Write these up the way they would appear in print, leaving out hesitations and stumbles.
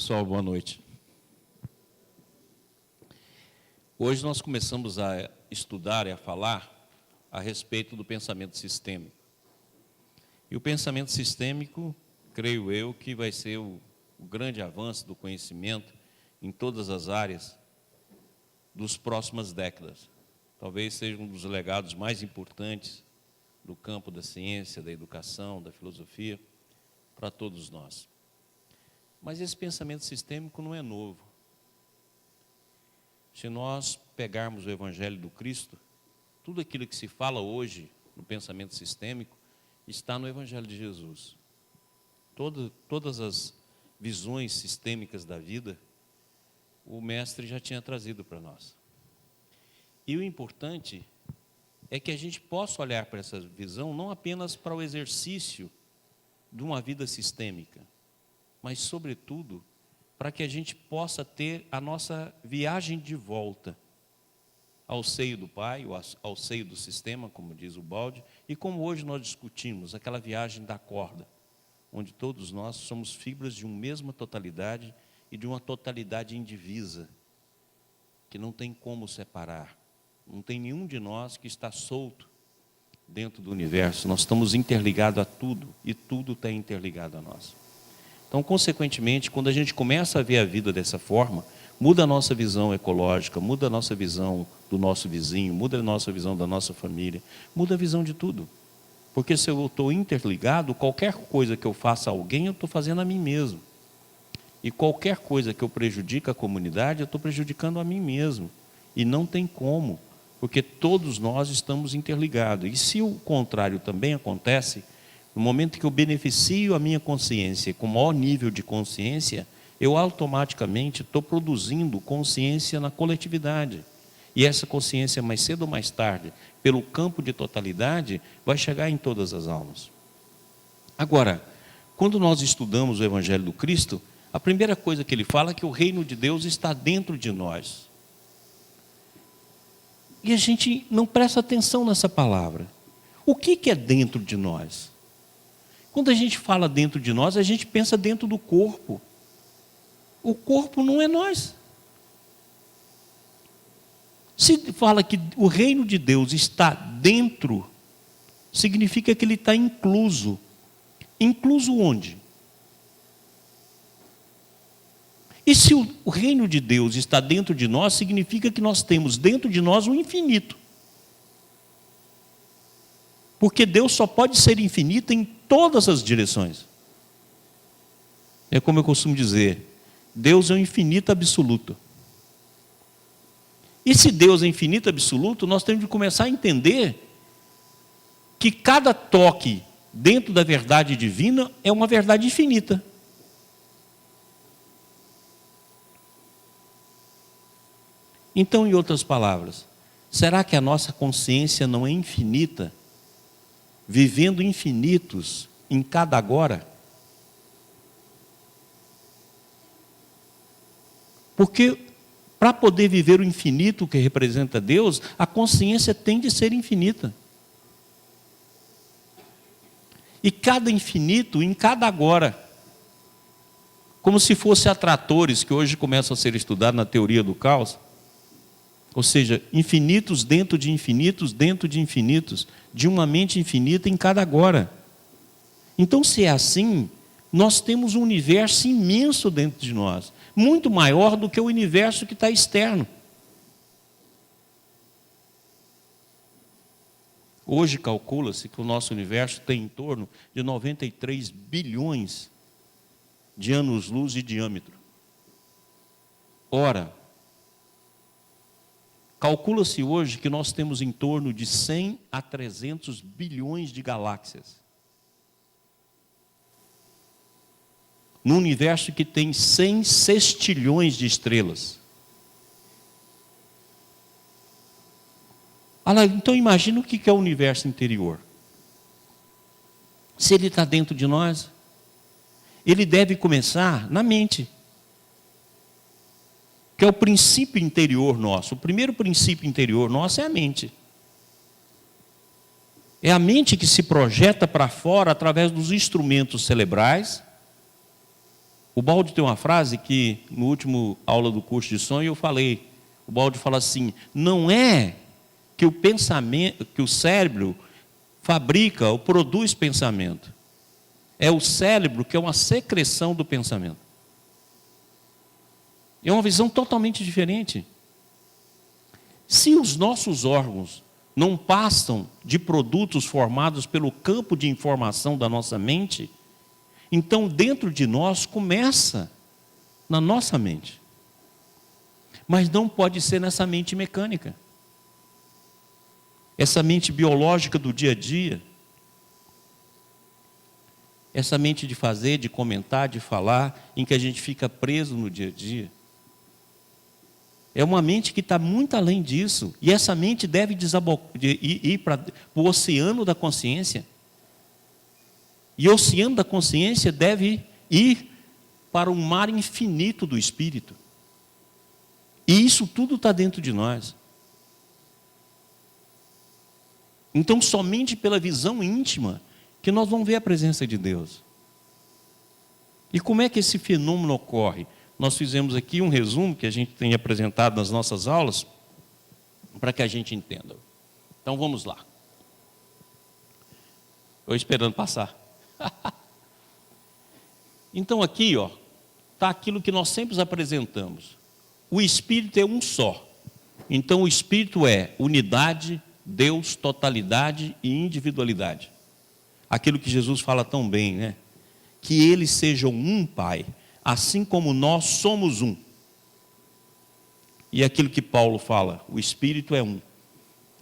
Pessoal, boa noite. Hoje nós começamos a estudar e a falar a respeito do pensamento sistêmico. E o pensamento sistêmico, creio eu, que vai ser o grande avanço do conhecimento em todas as áreas das próximas décadas. Talvez seja um dos legados mais importantes do campo da ciência, da educação, da filosofia, para todos nós. Mas esse pensamento sistêmico não é novo. Se nós pegarmos o Evangelho do Cristo, tudo aquilo que se fala hoje no pensamento sistêmico está no Evangelho de Jesus. Todas as visões sistêmicas da vida, o Mestre já tinha trazido para nós. E o importante é que a gente possa olhar para essa visão não apenas para o exercício de uma vida sistêmica, mas, sobretudo, para que a gente possa ter a nossa viagem de volta ao seio do Pai, ao seio do sistema, como diz o Baldi, e como hoje nós discutimos, aquela viagem da corda, onde todos nós somos fibras de uma mesma totalidade e de uma totalidade indivisa, que não tem como separar. Não tem nenhum de nós que está solto dentro do universo. Nós estamos interligados a tudo, e tudo está interligado a nós. Então, consequentemente, quando a gente começa a ver a vida dessa forma, muda a nossa visão ecológica, muda a nossa visão do nosso vizinho, muda a nossa visão da nossa família, muda a visão de tudo. Porque se eu estou interligado, qualquer coisa que eu faça a alguém, eu estou fazendo a mim mesmo. E qualquer coisa que eu prejudique a comunidade, eu estou prejudicando a mim mesmo. E não tem como, porque todos nós estamos interligados. E se o contrário também acontece, no momento que eu beneficio a minha consciência com maior nível de consciência, eu automaticamente estou produzindo consciência na coletividade. E essa consciência, mais cedo ou mais tarde, pelo campo de totalidade, vai chegar em todas as almas. Agora, quando nós estudamos o Evangelho do Cristo, a primeira coisa que ele fala é que o reino de Deus está dentro de nós. E a gente não presta atenção nessa palavra. O que é dentro de nós? Quando a gente fala dentro de nós, a gente pensa dentro do corpo. O corpo não é nós. Se fala que o reino de Deus está dentro, significa que ele está incluso. Incluso onde? E se o reino de Deus está dentro de nós, significa que nós temos dentro de nós o infinito. Porque Deus só pode ser infinito em todas as direções. É como eu costumo dizer, Deus é o infinito absoluto. E se Deus é infinito absoluto, nós temos de começar a entender que cada toque dentro da verdade divina é uma verdade infinita. Então, em outras palavras, será que a nossa consciência não é infinita? Vivendo infinitos em cada agora? Porque para poder viver o infinito que representa Deus, a consciência tem de ser infinita. E cada infinito em cada agora. Como se fossem atratores que hoje começam a ser estudados na teoria do caos. Ou seja, infinitos dentro de infinitos, dentro de infinitos, de uma mente infinita em cada agora. Então, se é assim, nós temos um universo imenso dentro de nós, muito maior do que o universo que está externo. Hoje calcula-se que o nosso universo tem em torno de 93 bilhões de anos-luz de diâmetro. Ora, calcula-se hoje que nós temos em torno de 100 a 300 bilhões de galáxias. No universo que tem 100 sextilhões de estrelas. Então imagina o que é o universo interior. Se ele está dentro de nós, ele deve começar na mente. Que é o princípio interior nosso. O primeiro princípio interior nosso é a mente. É a mente que se projeta para fora através dos instrumentos cerebrais O Baldi tem uma frase que, no último aula do curso de sonho, eu falei. O Baldi fala assim: não é que o pensamento, que o cérebro fabrica ou produz pensamento. É o cérebro que é uma secreção do pensamento. É uma visão totalmente diferente. Se os nossos órgãos não passam de produtos formados pelo campo de informação da nossa mente, então dentro de nós começa na nossa mente. Mas não pode ser nessa mente mecânica. Essa mente biológica do dia a dia. Essa mente de fazer, de comentar, de falar, em que a gente fica preso no dia a dia. É uma mente que está muito além disso. E essa mente deve ir para o oceano da consciência. E o oceano da consciência deve ir para um mar infinito do Espírito. E isso tudo está dentro de nós. Então, somente pela visão íntima que nós vamos ver a presença de Deus. E como é que esse fenômeno ocorre? Nós fizemos aqui um resumo que a gente tem apresentado nas nossas aulas, para que a gente entenda. Então, vamos lá. Estou esperando passar. Então, aqui, está aquilo que nós sempre apresentamos. O Espírito é um só. Então, o Espírito é unidade, Deus, totalidade e individualidade. Aquilo que Jesus fala tão bem, né? Que eles sejam um, Pai, assim como nós somos um. E aquilo que Paulo fala, o Espírito é um.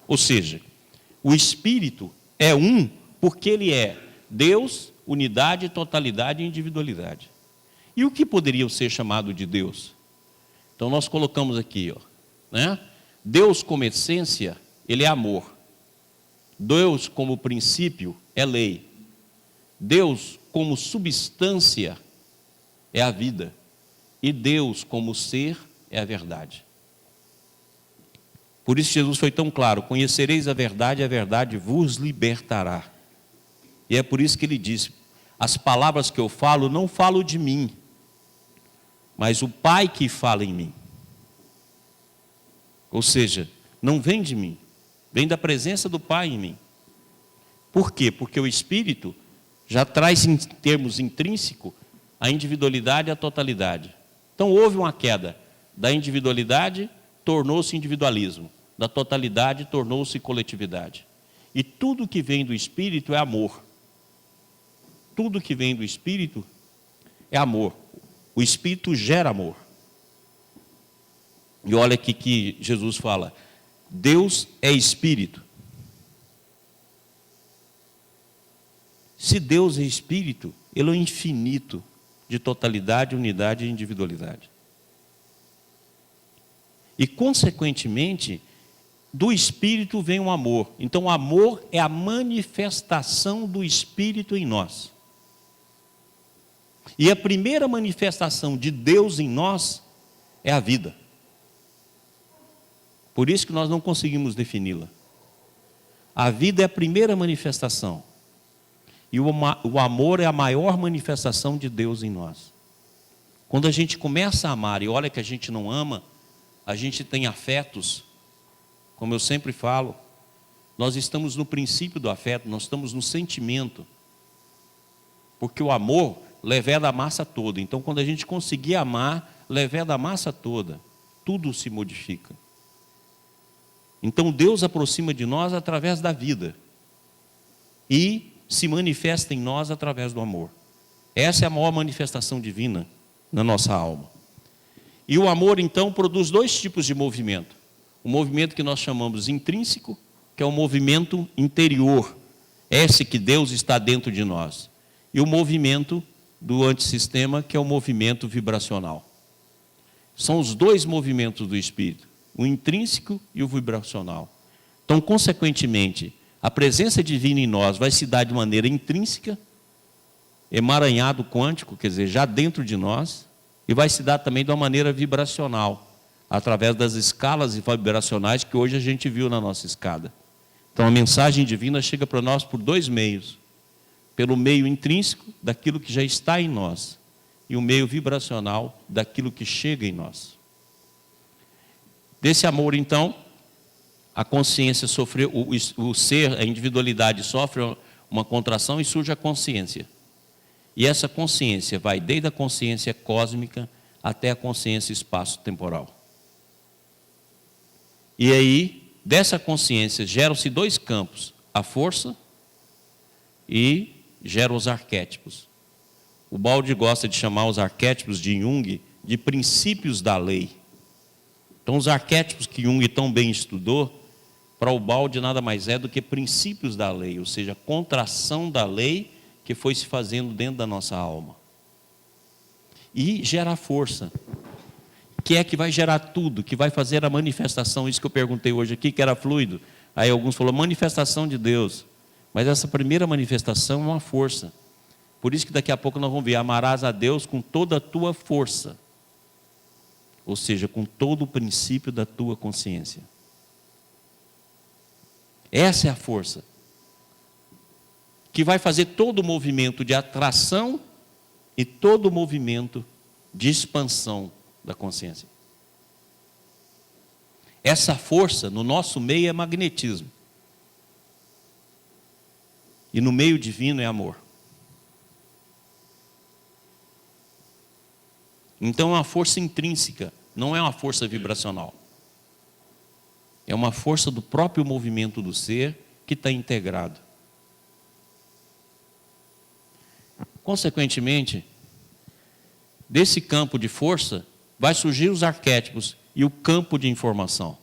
Ou seja, o Espírito é um porque ele é Deus, unidade, totalidade e individualidade. E o que poderia ser chamado de Deus? Então nós colocamos aqui, né? Deus como essência, ele é amor. Deus como princípio é lei. Deus como substância é a vida. E Deus como ser é a verdade. Por isso Jesus foi tão claro: conhecereis a verdade vos libertará. E é por isso que ele disse: as palavras que eu falo, não falo de mim, mas o Pai que fala em mim. Ou seja, não vem de mim, vem da presença do Pai em mim. Por quê? Porque o Espírito já traz em termos intrínsecos a individualidade e a totalidade. Então houve uma queda da individualidade, tornou-se individualismo. Da totalidade, tornou-se coletividade. E tudo que vem do Espírito é amor. Tudo que vem do Espírito é amor. O Espírito gera amor. E olha aqui que Jesus fala: Deus é Espírito. Se Deus é Espírito, ele é o infinito de totalidade, unidade e individualidade. E, consequentemente, do Espírito vem o amor. Então, o amor é a manifestação do Espírito em nós. E a primeira manifestação de Deus em nós é a vida. Por isso que nós não conseguimos defini-la. A vida é a primeira manifestação. E o amor é a maior manifestação de Deus em nós. Quando a gente começa a amar, e olha que a gente não ama, a gente tem afetos, como eu sempre falo, nós estamos no princípio do afeto, nós estamos no sentimento. Porque o amor leveda a massa toda. Então, quando a gente conseguir amar, leveda a massa toda. Tudo se modifica. Então, Deus aproxima de nós através da vida. E se manifesta em nós através do amor. Essa é a maior manifestação divina na nossa alma. E o amor, então, produz dois tipos de movimento. O movimento que nós chamamos intrínseco, que é o movimento interior, esse que Deus está dentro de nós. E o movimento do antissistema, que é o movimento vibracional. São os dois movimentos do Espírito, o intrínseco e o vibracional. Então, consequentemente, a presença divina em nós vai se dar de maneira intrínseca, emaranhado quântico, quer dizer, já dentro de nós, e vai se dar também de uma maneira vibracional, através das escalas vibracionais que hoje a gente viu na nossa escada. Então a mensagem divina chega para nós por dois meios. Pelo meio intrínseco, daquilo que já está em nós, e o meio vibracional daquilo que chega em nós. Desse amor, então, a consciência sofreu, o ser, a individualidade sofre uma contração e surge a consciência. E essa consciência vai desde a consciência cósmica até a consciência espaço-temporal. E aí, dessa consciência, geram-se dois campos, a força e geram os arquétipos. O Baldi gosta de chamar os arquétipos de Jung de princípios da lei. Então, os arquétipos que Jung tão bem estudou, para o Baldi nada mais é do que princípios da lei, ou seja, a contração da lei que foi se fazendo dentro da nossa alma. E gera força, que é que vai gerar tudo, que vai fazer a manifestação, isso que eu perguntei hoje aqui, que era fluido. Aí alguns falaram, manifestação de Deus. Mas essa primeira manifestação é uma força. Por isso que daqui a pouco nós vamos ver, amarás a Deus com toda a tua força. Ou seja, com todo o princípio da tua consciência. Essa é a força que vai fazer todo o movimento de atração e todo o movimento de expansão da consciência. Essa força no nosso meio é magnetismo. E no meio divino é amor. Então é uma força intrínseca, não é uma força vibracional. É uma força do próprio movimento do ser que está integrado. Consequentemente, desse campo de força, vai surgir os arquétipos e o campo de informação.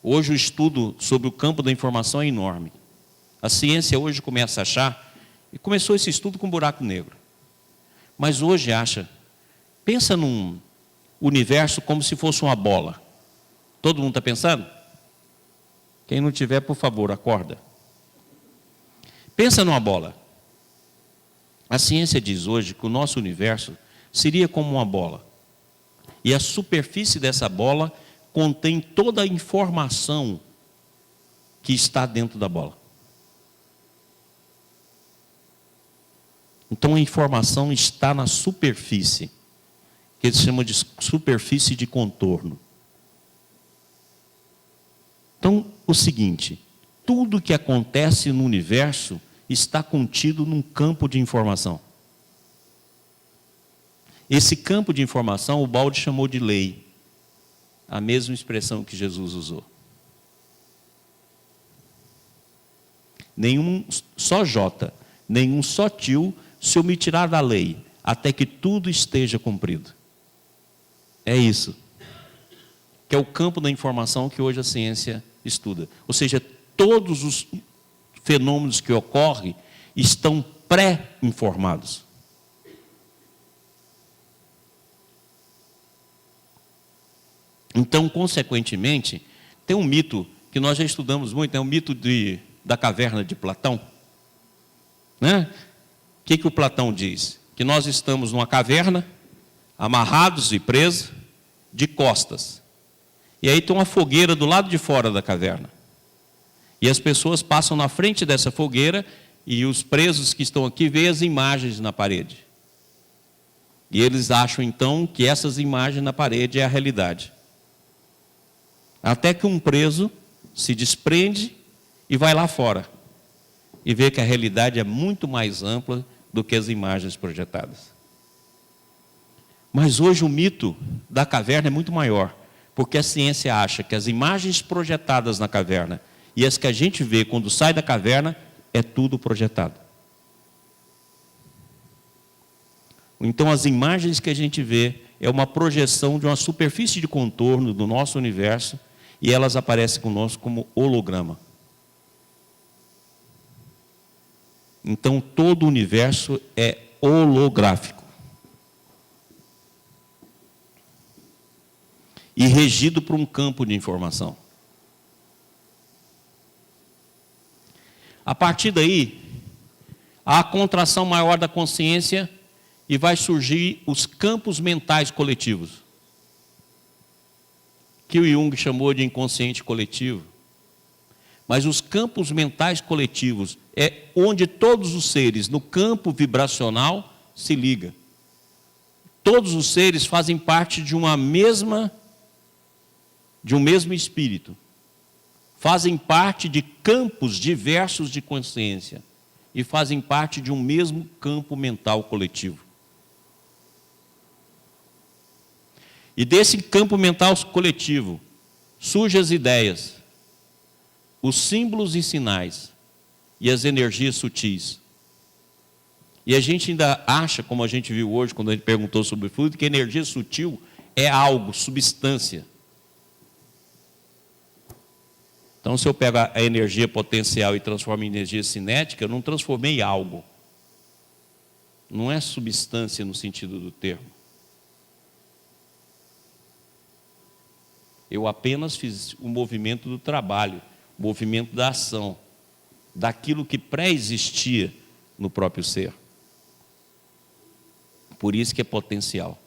Hoje o estudo sobre o campo da informação é enorme. A ciência hoje começa a achar, e começou esse estudo com buraco negro. Mas hoje acha, pensa num universo como se fosse uma bola. Todo mundo está pensando? Quem não tiver, por favor, acorda. Pensa numa bola. A ciência diz hoje que o nosso universo seria como uma bola. E a superfície dessa bola contém toda a informação que está dentro da bola. Então a informação está na superfície, que eles chamam de superfície de contorno. Então, o seguinte, tudo que acontece no universo está contido num campo de informação. Esse campo de informação, o Baldi chamou de lei, a mesma expressão que Jesus usou. Nenhum só J, nenhum só tio se omitirá da lei, até que tudo esteja cumprido. É isso. Que é o campo da informação que hoje a ciência estuda. Ou seja, todos os fenômenos que ocorrem estão pré-informados. Então, consequentemente, tem um mito que nós já estudamos muito, é o mito da caverna de Platão. Né? O que o Platão diz? Que nós estamos numa caverna, amarrados e presos, de costas. E aí tem uma fogueira do lado de fora da caverna. E as pessoas passam na frente dessa fogueira e os presos que estão aqui veem as imagens na parede. E eles acham então que essas imagens na parede é a realidade. Até que um preso se desprende e vai lá fora. E vê que a realidade é muito mais ampla do que as imagens projetadas. Mas hoje o mito da caverna é muito maior. Porque a ciência acha que as imagens projetadas na caverna e as que a gente vê quando sai da caverna, é tudo projetado. Então as imagens que a gente vê é uma projeção de uma superfície de contorno do nosso universo e elas aparecem conosco como holograma. Então todo o universo é holográfico. E regido por um campo de informação. A partir daí, há a contração maior da consciência e vai surgir os campos mentais coletivos, que o Jung chamou de inconsciente coletivo. Mas os campos mentais coletivos é onde todos os seres no campo vibracional se ligam. Todos os seres fazem parte de um mesmo espírito. Fazem parte de campos diversos de consciência e fazem parte de um mesmo campo mental coletivo. E desse campo mental coletivo surgem as ideias, os símbolos e sinais e as energias sutis. E a gente ainda acha, como a gente viu hoje, quando a gente perguntou sobre o fluido, que a energia sutil é algo, substância. Então, se eu pego a energia potencial e transformo em energia cinética, eu não transformei em algo. Não é substância no sentido do termo. Eu apenas fiz o movimento do trabalho, o movimento da ação, daquilo que pré-existia no próprio ser. Por isso que é potencial.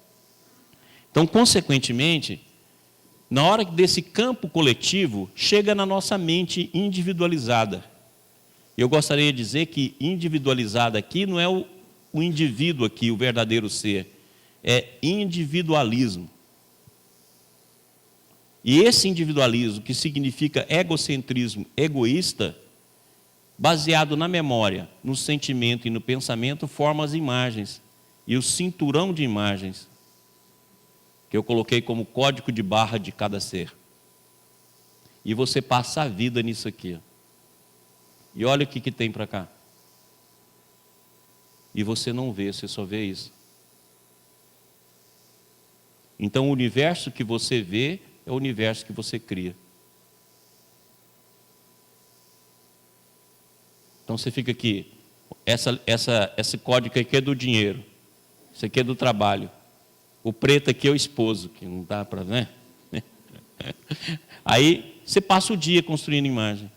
Então, consequentemente, na hora desse campo coletivo, chega na nossa mente individualizada. Eu gostaria de dizer que individualizada aqui não é o indivíduo aqui, o verdadeiro ser. É individualismo. E esse individualismo, que significa egocentrismo egoísta, baseado na memória, no sentimento e no pensamento, forma as imagens. E o cinturão de imagens que eu coloquei como código de barra de cada ser. E você passa a vida nisso aqui. E olha o que tem para cá. E você não vê, você só vê isso. Então o universo que você vê é o universo que você cria. Então você fica aqui, esse código aqui é do dinheiro, isso aqui é do trabalho. O preto aqui é o esposo, que não dá para ver. Aí você passa o dia construindo imagem.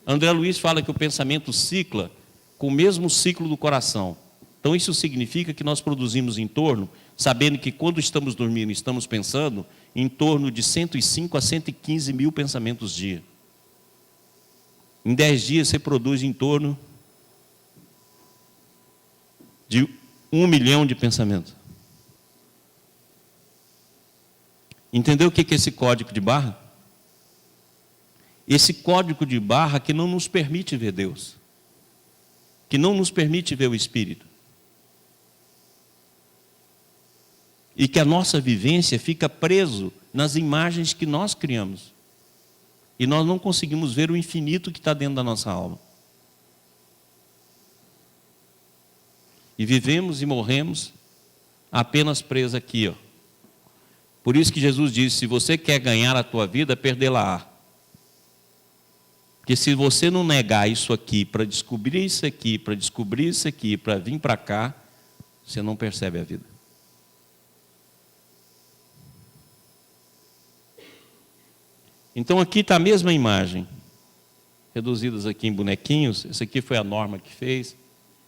André Luiz fala que o pensamento cicla com o mesmo ciclo do coração. Então isso significa que nós produzimos em torno, sabendo que quando estamos dormindo, estamos pensando, em torno de 105 a 115 mil pensamentos dia. Em 10 dias você produz em torno de 1 milhão de pensamentos. Entendeu o que é esse código de barra? Esse código de barra que não nos permite ver Deus, que não nos permite ver o Espírito. E que a nossa vivência fica preso nas imagens que nós criamos. E nós não conseguimos ver o infinito que está dentro da nossa alma. E vivemos e morremos apenas presos aqui, ó. Por isso que Jesus disse, se você quer ganhar a tua vida, perdê-la-á. Porque se você não negar isso aqui, para descobrir isso aqui, para descobrir isso aqui, para vir para cá, você não percebe a vida. Então aqui está a mesma imagem, reduzidas aqui em bonequinhos. Essa aqui foi a Norma que fez.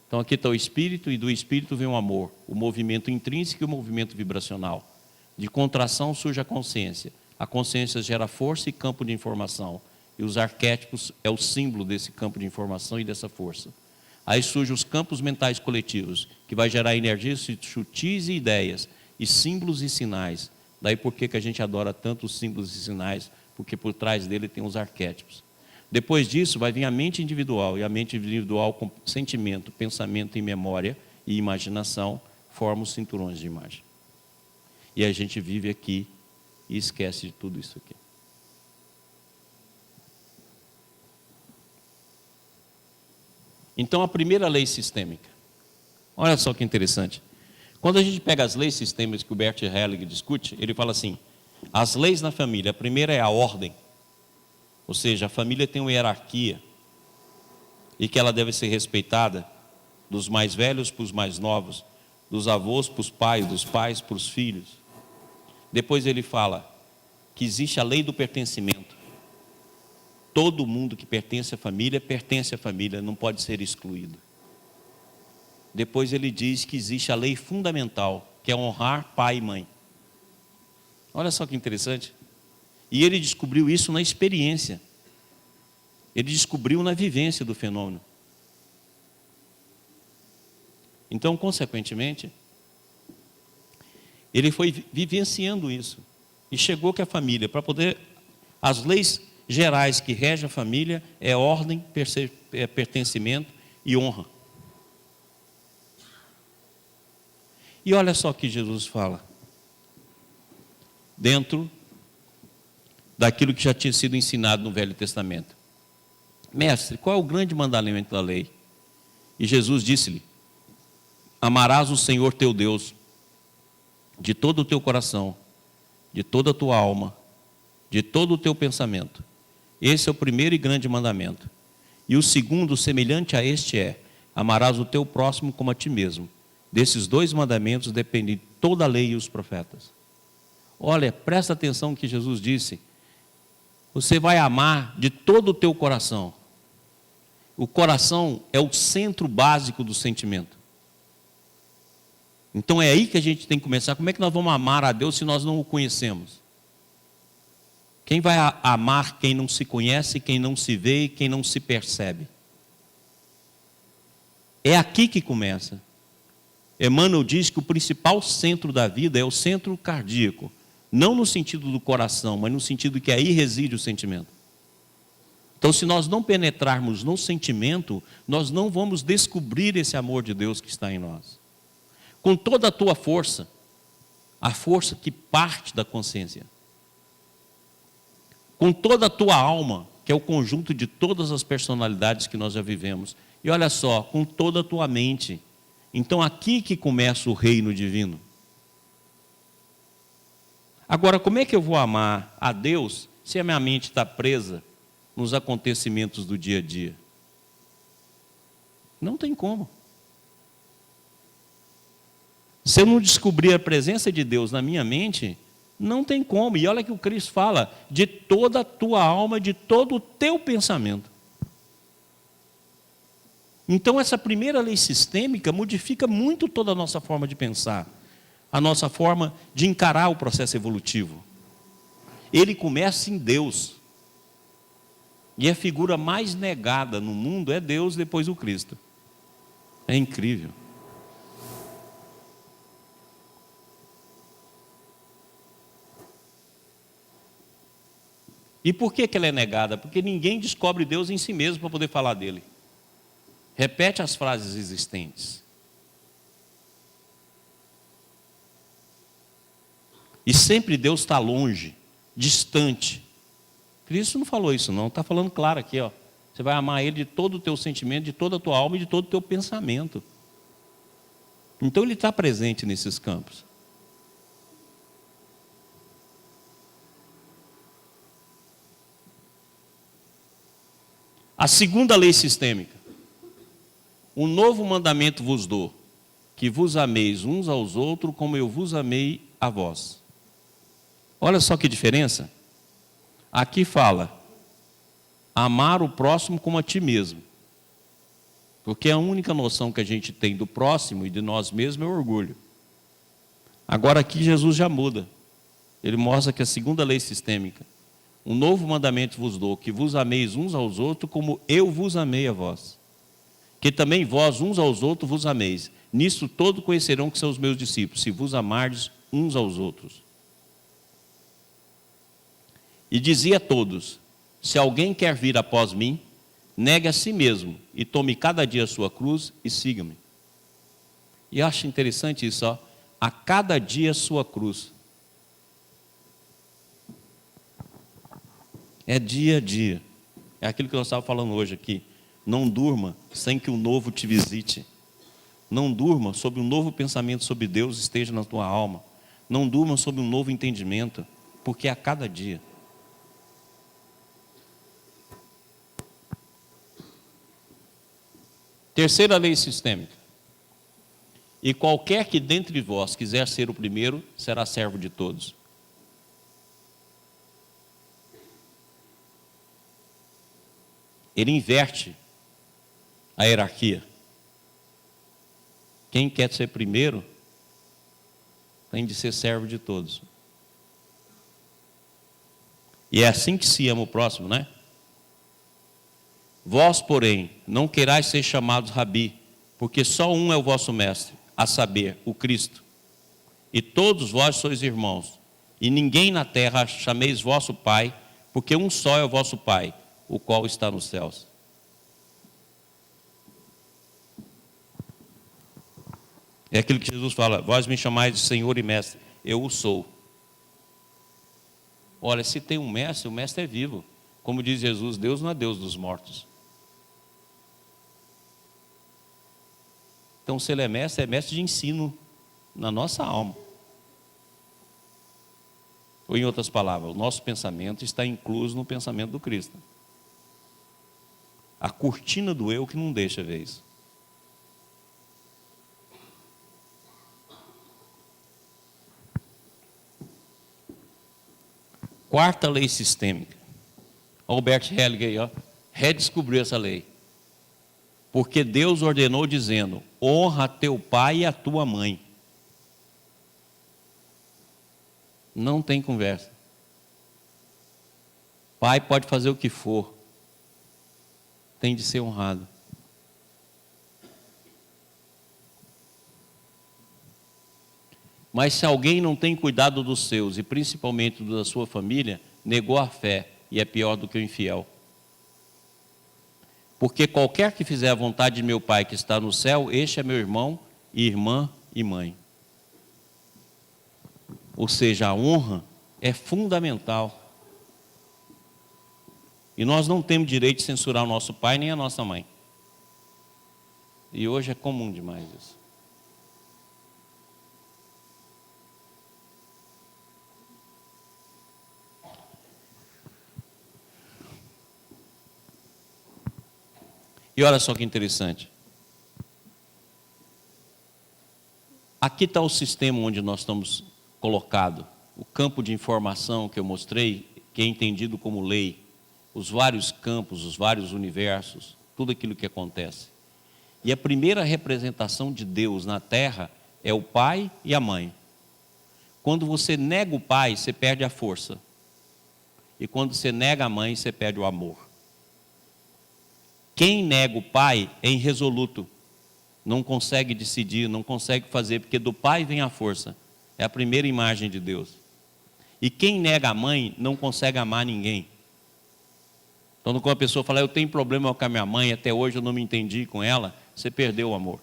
Então aqui está o espírito, e do espírito vem o amor, o movimento intrínseco e o movimento vibracional. De contração surge a consciência. A consciência gera força e campo de informação. E os arquétipos é o símbolo desse campo de informação e dessa força. Aí surgem os campos mentais coletivos, que vai gerar energias sutis e ideias, e símbolos e sinais. Daí por que a gente adora tanto os símbolos e sinais? Porque por trás dele tem os arquétipos. Depois disso vai vir a mente individual, e a mente individual com sentimento, pensamento e memória e imaginação formam os cinturões de imagem. E a gente vive aqui e esquece de tudo isso aqui. Então a primeira lei sistêmica, olha só que interessante. Quando a gente pega as leis sistêmicas que o Bert Helling discute, ele fala assim, as leis na família, a primeira é a ordem, ou seja, a família tem uma hierarquia e que ela deve ser respeitada dos mais velhos para os mais novos, dos avós para os pais, dos pais para os filhos. Depois ele fala que existe a lei do pertencimento. Todo mundo que pertence à família, não pode ser excluído. Depois ele diz que existe a lei fundamental, que é honrar pai e mãe. Olha só que interessante. E ele descobriu isso na experiência. Ele descobriu na vivência do fenômeno. Então, consequentemente, Ele foi vivenciando isso. E chegou que a família, para poder... As leis gerais que regem a família é ordem, pertencimento e honra. E olha só o que Jesus fala. Dentro daquilo que já tinha sido ensinado no Velho Testamento. Mestre, qual é o grande mandamento da lei? E Jesus disse-lhe: amarás o Senhor teu Deus de todo o teu coração, de toda a tua alma, de todo o teu pensamento. Esse é o primeiro e grande mandamento. E o segundo, semelhante a este, é: amarás o teu próximo como a ti mesmo. Desses dois mandamentos depende toda a lei e os profetas. Olha, presta atenção no que Jesus disse. Você vai amar de todo o teu coração. O coração é o centro básico do sentimento. Então é aí que a gente tem que começar. Como é que nós vamos amar a Deus se nós não o conhecemos? Quem vai amar quem não se conhece, quem não se vê e quem não se percebe? É aqui que começa. Emmanuel diz que o principal centro da vida é o centro cardíaco. Não no sentido do coração, mas no sentido que aí reside o sentimento. Então, se nós não penetrarmos no sentimento, nós não vamos descobrir esse amor de Deus que está em nós. Com toda a tua força, a força que parte da consciência. Com toda a tua alma, que é o conjunto de todas as personalidades que nós já vivemos. E olha só, com toda a tua mente. Então, aqui que começa o reino divino. Agora, como é que eu vou amar a Deus se a minha mente está presa nos acontecimentos do dia a dia? Não tem como. Se eu não descobrir a presença de Deus na minha mente, não tem como. E olha que o Cristo fala, de toda a tua alma, de todo o teu pensamento. Então, essa primeira lei sistêmica modifica muito toda a nossa forma de pensar, a nossa forma de encarar o processo evolutivo. Ele começa em Deus. E a figura mais negada no mundo é Deus depois do Cristo. É incrível. E por que ela é negada? Porque ninguém descobre Deus em si mesmo para poder falar dele. Repete as frases existentes. E sempre Deus está longe, distante. Cristo não falou isso não, está falando claro aqui, ó. Você vai amar Ele de todo o teu sentimento, de toda a tua alma e de todo o teu pensamento. Então Ele está presente nesses campos. A segunda lei sistêmica. Um novo mandamento vos dou, que vos ameis uns aos outros como eu vos amei a vós. Olha só que diferença. Aqui fala, amar o próximo como a ti mesmo. Porque a única noção que a gente tem do próximo e de nós mesmos é o orgulho. Agora aqui Jesus já muda. Ele mostra que a segunda lei sistêmica. Um novo mandamento vos dou, que vos ameis uns aos outros como eu vos amei a vós. Que também vós uns aos outros vos ameis. Nisto todos conhecerão que são os meus discípulos, se vos amardes uns aos outros. E dizia a todos, se alguém quer vir após mim, negue a si mesmo e tome cada dia a sua cruz e siga-me. E eu acho interessante isso, ó, a cada dia a sua cruz. É dia a dia. É aquilo que nós estávamos falando hoje aqui. Não durma sem que o novo te visite. Não durma sobre um novo pensamento sobre Deus esteja na tua alma. Não durma sobre um novo entendimento, porque é a cada dia. Terceira lei sistêmica. E qualquer que dentre vós quiser ser o primeiro, será servo de todos. Ele inverte a hierarquia. Quem quer ser primeiro, tem de ser servo de todos. E é assim que se ama o próximo, né? Vós, porém, não querais ser chamados rabi, porque só um é o vosso mestre, a saber, o Cristo. e todos vós sois irmãos. E ninguém na terra chameis vosso Pai, porque um só é o vosso Pai, o qual está nos céus. É aquilo que Jesus fala: vós me chamais de Senhor e Mestre, eu o sou. Olha, se tem um mestre, o mestre é vivo. Como diz Jesus, Deus não é Deus dos mortos. Então, se ele é mestre de ensino na nossa alma. Ou em outras palavras, o nosso pensamento está incluso no pensamento do Cristo. A cortina do eu que não deixa ver isso. Quarta lei sistêmica. Albert Hellinger aí, ó, redescobriu essa lei. Porque Deus ordenou dizendo: honra teu pai e a tua mãe. Não tem conversa. Pai pode fazer o que for, tem de ser honrado. Mas se alguém não tem cuidado dos seus, e principalmente da sua família, negou a fé e é pior do que o infiel. Porque qualquer que fizer a vontade de meu Pai que está no céu, este é meu irmão, irmã e mãe. Ou seja, a honra é fundamental. E nós não temos direito de censurar o nosso pai nem a nossa mãe. E hoje é comum demais isso. E olha só que interessante. Aqui está o sistema onde nós estamos colocados. O campo de informação que eu mostrei, que é entendido como lei. Os vários campos, os vários universos, tudo aquilo que acontece. E a primeira representação de Deus na terra é o pai e a mãe. Quando você nega o pai, você perde a força. E quando você nega a mãe, você perde o amor. Quem nega o pai é irresoluto, não consegue decidir, não consegue fazer, porque do pai vem a força. É a primeira imagem de Deus. E quem nega a mãe não consegue amar ninguém. Então, quando a pessoa fala: eu tenho problema com a minha mãe, até hoje eu não me entendi com ela, você perdeu o amor.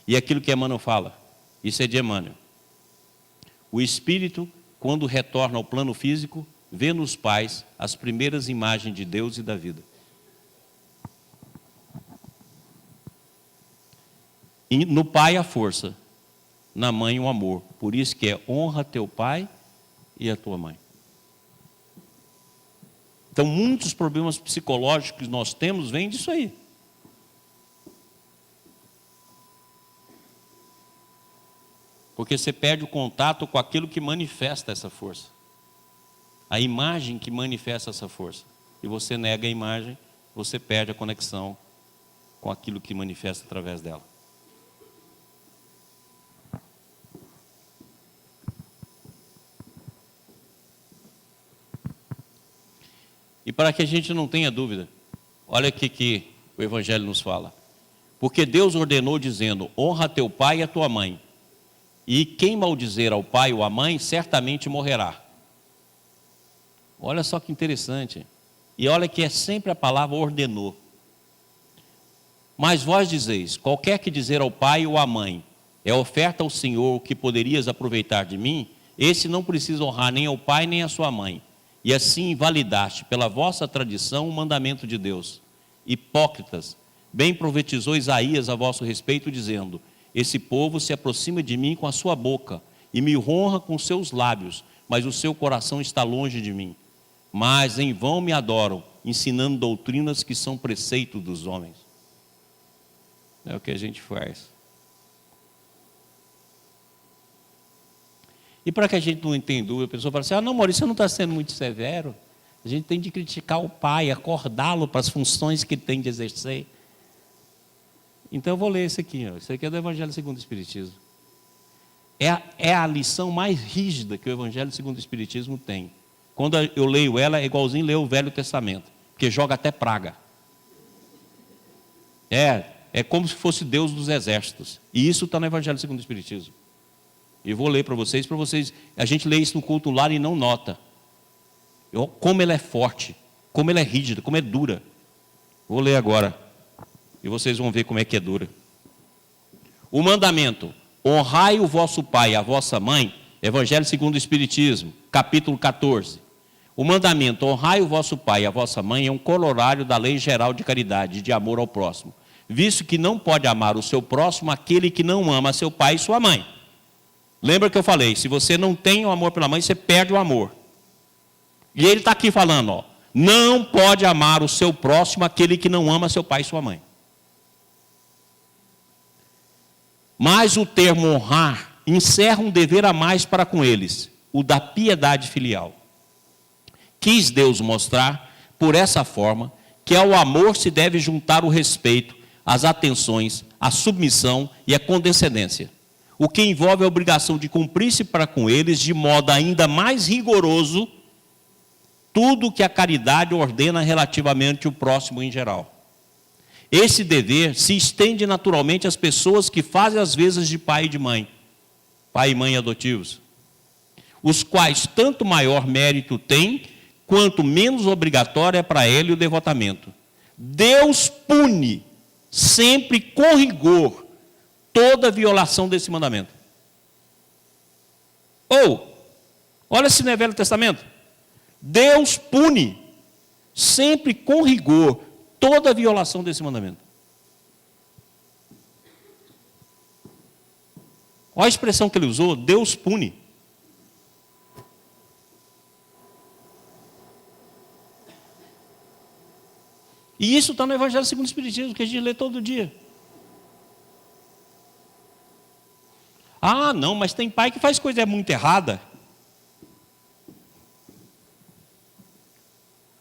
E aquilo que Emmanuel fala, isso é de Emmanuel. O espírito, quando retorna ao plano físico, vê nos pais as primeiras imagens de Deus e da vida. E no pai a força, na mãe o amor. Por isso que é: honra teu pai e a tua mãe. Então, muitos problemas psicológicos que nós temos vêm disso aí. Porque você perde o contato com aquilo que manifesta essa força. A imagem que manifesta essa força. E você nega a imagem, você perde a conexão com aquilo que manifesta através dela. E para que a gente não tenha dúvida, olha o que o Evangelho nos fala. Porque Deus ordenou dizendo: honra teu pai e a tua mãe. E quem maldizer ao pai ou à mãe, certamente morrerá. Olha só que interessante. E olha que é sempre a palavra ordenou. Mas vós dizeis: qualquer que dizer ao pai ou à mãe, é oferta ao Senhor o que poderias aproveitar de mim, esse não precisa honrar nem ao pai nem à sua mãe. E assim invalidaste pela vossa tradição o mandamento de Deus. Hipócritas, bem profetizou Isaías a vosso respeito, dizendo: esse povo se aproxima de mim com a sua boca e me honra com seus lábios, mas o seu coração está longe de mim. Mas em vão me adoram, ensinando doutrinas que são preceito dos homens. É o que a gente faz. E para que a gente não tenha dúvida, a pessoa fala assim: não, Maurício, você não está sendo muito severo. A gente tem de criticar o pai, acordá-lo para as funções que ele tem de exercer. Então eu vou ler esse aqui. Ó. Esse aqui é do Evangelho segundo o Espiritismo. É a lição mais rígida que o Evangelho segundo o Espiritismo tem. Quando eu leio ela, é igualzinho ler o Velho Testamento, porque joga até praga. é como se fosse Deus dos exércitos. E isso está no Evangelho segundo o Espiritismo. E vou ler para vocês, a gente lê isso no culto lar e não nota. Como ela é forte, como ela é rígida, como é dura. Vou ler agora, e vocês vão ver como é que é dura. O mandamento, honrai o vosso pai e a vossa mãe, Evangelho segundo o Espiritismo, capítulo 14. O mandamento, honrai o vosso pai e a vossa mãe, é um corolário da lei geral de caridade, de amor ao próximo, visto que não pode amar o seu próximo aquele que não ama seu pai e sua mãe. Lembra que eu falei, se você não tem o amor pela mãe, você perde o amor. E ele está aqui falando, ó, não pode amar o seu próximo aquele que não ama seu pai e sua mãe. Mas o termo honrar encerra um dever a mais para com eles, o da piedade filial. Quis Deus mostrar, por essa forma, que ao amor se deve juntar o respeito, as atenções, a submissão e a condescendência, o que envolve a obrigação de cumprir-se para com eles de modo ainda mais rigoroso tudo que a caridade ordena relativamente ao próximo em geral. Esse dever se estende naturalmente às pessoas que fazem as vezes de pai e de mãe, pai e mãe adotivos, os quais tanto maior mérito têm, quanto menos obrigatório é para ele o devotamento. Deus pune sempre com rigor toda violação desse mandamento. Olha se não é Velho Testamento. Deus pune sempre com rigor toda violação desse mandamento. Olha a expressão que ele usou, Deus pune. E isso está no Evangelho segundo o Espiritismo, que a gente lê todo dia. Ah, não, mas tem pai que faz coisa muito errada.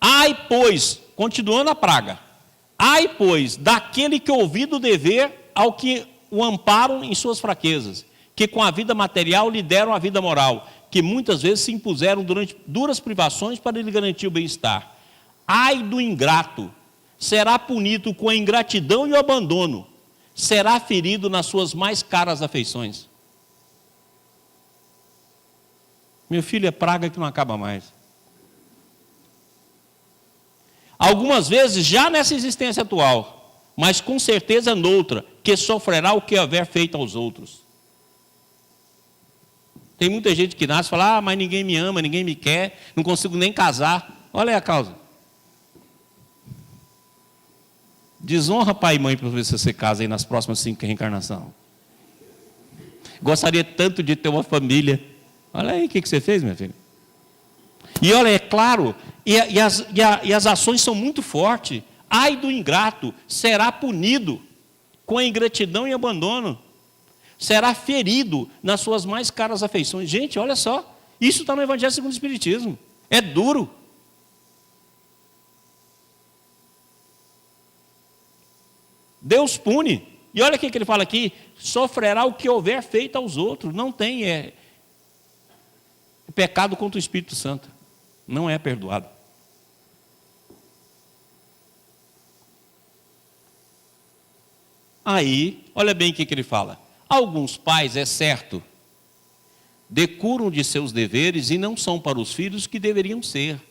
Ai, pois, continuando a praga, ai, pois, daquele que ouvido o dever ao que o amparam em suas fraquezas, que com a vida material lhe deram a vida moral, que muitas vezes se impuseram durante duras privações para lhe garantir o bem-estar. Ai do ingrato, será punido com a ingratidão e o abandono, será ferido nas suas mais caras afeições. Meu filho, é praga que não acaba mais. Algumas vezes já nessa existência atual, mas com certeza noutra, que sofrerá o que houver feito aos outros. Tem muita gente que nasce e fala, mas ninguém me ama, ninguém me quer, não consigo nem casar. Olha aí a causa. Desonra pai e mãe para ver se você casa aí nas próximas 5 reencarnações. Gostaria tanto de ter uma família. Olha aí o que você fez, minha filha. E olha, é claro, e as ações são muito fortes. Ai do ingrato, será punido com a ingratidão e abandono. Será ferido nas suas mais caras afeições. Gente, olha só, isso está no Evangelho segundo o Espiritismo. É duro. Deus pune. E olha o que ele fala aqui, sofrerá o que houver feito aos outros. Não tem, é pecado contra o Espírito Santo. Não é perdoado. Aí, olha bem o que ele fala. Alguns pais, é certo, decuram de seus deveres e não são para os filhos que deveriam ser.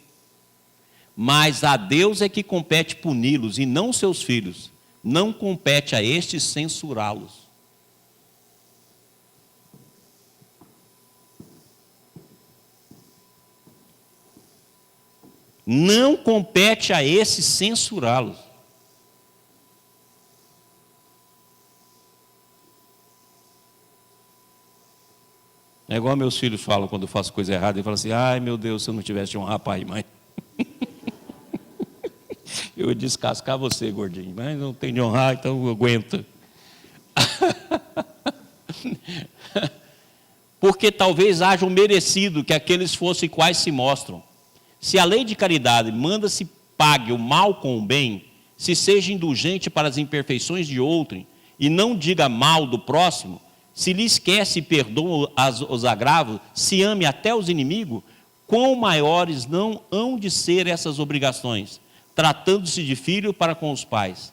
Mas a Deus é que compete puni-los e não seus filhos. Não compete a estes censurá-los. Não compete a esses censurá-los. É igual meus filhos falam quando eu faço coisa errada, e falam assim, ai meu Deus, se eu não tivesse de honrar pai e mãe. Eu ia descascar você, gordinho, mas não tem de honrar, então eu aguento. Porque talvez haja um merecido que aqueles fossem quais se mostram. Se a lei de caridade manda se pague o mal com o bem, se seja indulgente para as imperfeições de outrem, e não diga mal do próximo, se lhe esquece e perdoa os agravos, se ame até os inimigos, quão maiores não hão de ser essas obrigações, tratando-se de filho para com os pais.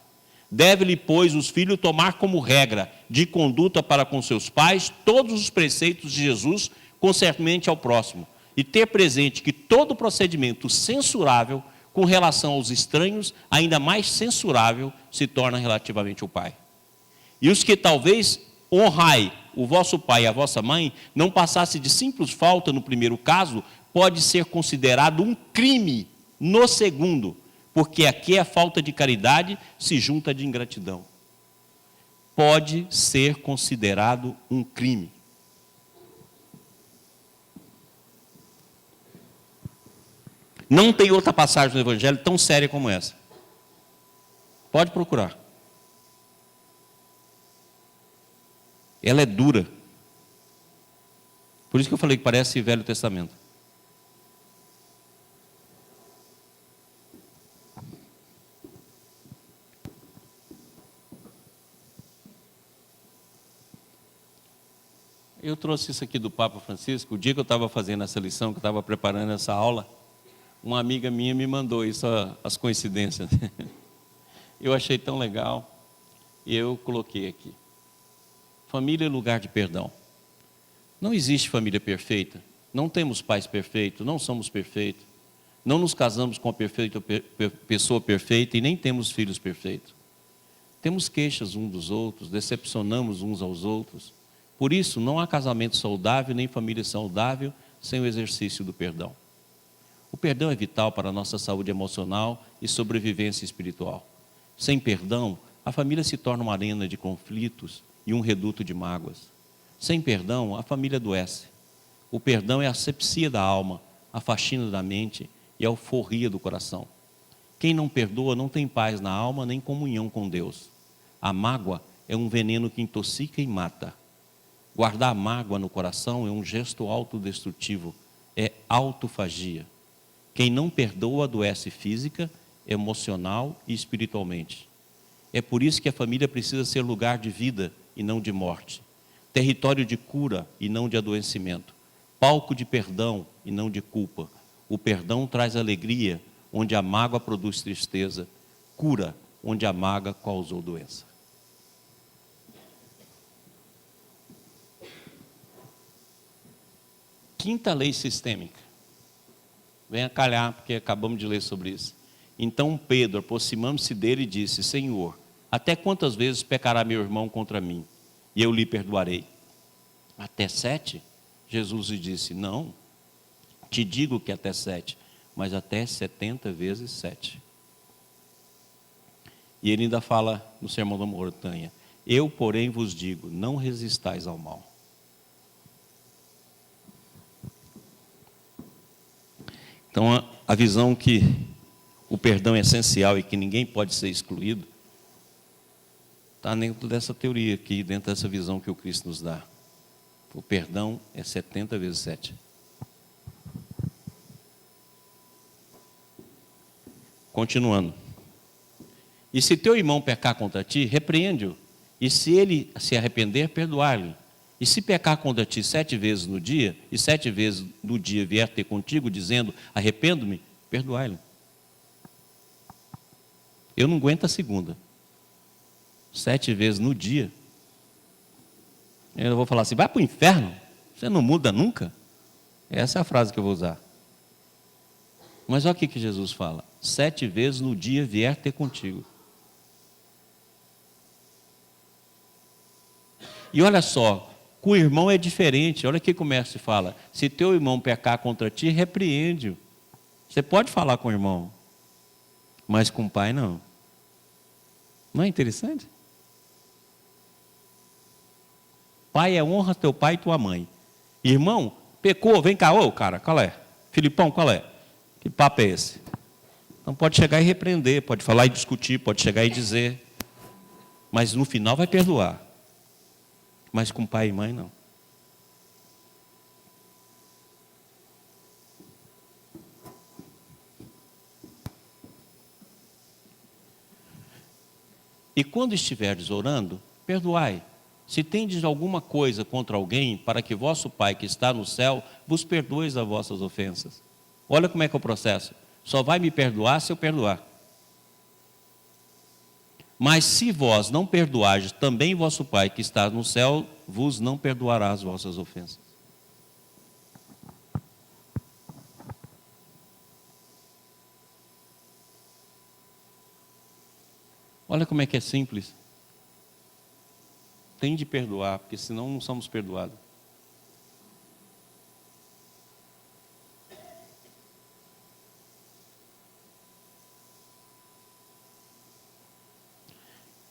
Deve-lhe, pois, os filhos tomar como regra de conduta para com seus pais todos os preceitos de Jesus concernente ao próximo, e ter presente que todo procedimento censurável com relação aos estranhos, ainda mais censurável, se torna relativamente ao pai. E os que talvez honrai o vosso pai e a vossa mãe, não passasse de simples falta no primeiro caso, pode ser considerado um crime no segundo, porque aqui a falta de caridade se junta de ingratidão. Pode ser considerado um crime. Não tem outra passagem no Evangelho tão séria como essa. Pode procurar. Ela é dura. Por isso que eu falei que parece Velho Testamento. Eu trouxe isso aqui do Papa Francisco. O dia que eu estava fazendo essa lição, que eu estava preparando essa aula, uma amiga minha me mandou isso, as coincidências. Eu achei tão legal e eu coloquei aqui. Família é lugar de perdão. Não existe família perfeita. Não temos pais perfeitos, não somos perfeitos. Não nos casamos com a pessoa perfeita e nem temos filhos perfeitos. Temos queixas uns dos outros, decepcionamos uns aos outros. Por isso, não há casamento saudável nem família saudável sem o exercício do perdão. O perdão é vital para a nossa saúde emocional e sobrevivência espiritual. Sem perdão, a família se torna uma arena de conflitos e um reduto de mágoas. Sem perdão, a família adoece. O perdão é a asepsia da alma, a faxina da mente e a alforria do coração. Quem não perdoa não tem paz na alma nem comunhão com Deus. A mágoa é um veneno que intoxica e mata. Guardar mágoa no coração é um gesto autodestrutivo, é autofagia. Quem não perdoa adoece física, emocional e espiritualmente. É por isso que a família precisa ser lugar de vida e não de morte. Território de cura e não de adoecimento. Palco de perdão e não de culpa. O perdão traz alegria, onde a mágoa produz tristeza. Cura, onde a mágoa causou doença. Quinta lei sistêmica. Venha calhar, porque acabamos de ler sobre isso. Então Pedro, aproximando-se dele, disse: Senhor, até quantas vezes pecará meu irmão contra mim, e eu lhe perdoarei? Até 7? Jesus lhe disse: Não, te digo que até 7, mas até 70 vezes 7. E ele ainda fala no Sermão da Montanha: Eu, porém, vos digo, não resistais ao mal. Então, a visão que o perdão é essencial e que ninguém pode ser excluído, está dentro dessa teoria aqui, dentro dessa visão que o Cristo nos dá. O perdão é 70 vezes 7. Continuando. E se teu irmão pecar contra ti, repreende-o. E se ele se arrepender, perdoar-lhe. E se pecar contra ti 7 vezes no dia, e 7 vezes no dia vier ter contigo, dizendo, arrependo-me, perdoai-lhe. Eu não aguento a segunda. 7 vezes no dia. Eu vou falar assim, vai para o inferno, você não muda nunca. Essa é a frase que eu vou usar. Mas olha o que Jesus fala. 7 vezes no dia vier ter contigo. E olha só, com o irmão é diferente. Olha o que o mestre fala. Se teu irmão pecar contra ti, repreende-o. Você pode falar com o irmão, mas com o pai não. Não é interessante? Pai é honra teu pai e tua mãe. Irmão, pecou, vem cá, ô cara, qual é? Filipão, qual é? Que papo é esse? Então pode chegar e repreender, pode falar e discutir, pode chegar e dizer. Mas no final vai perdoar. Mas com pai e mãe não. E quando estiverdes orando, perdoai. Se tendes alguma coisa contra alguém, para que vosso Pai que está no céu vos perdoe as vossas ofensas. Olha como é que é o processo. Só vai me perdoar se eu perdoar. Mas se vós não perdoardes, também vosso Pai que está no céu vos não perdoará as vossas ofensas. Olha como é que é simples. Tem de perdoar, porque senão não somos perdoados.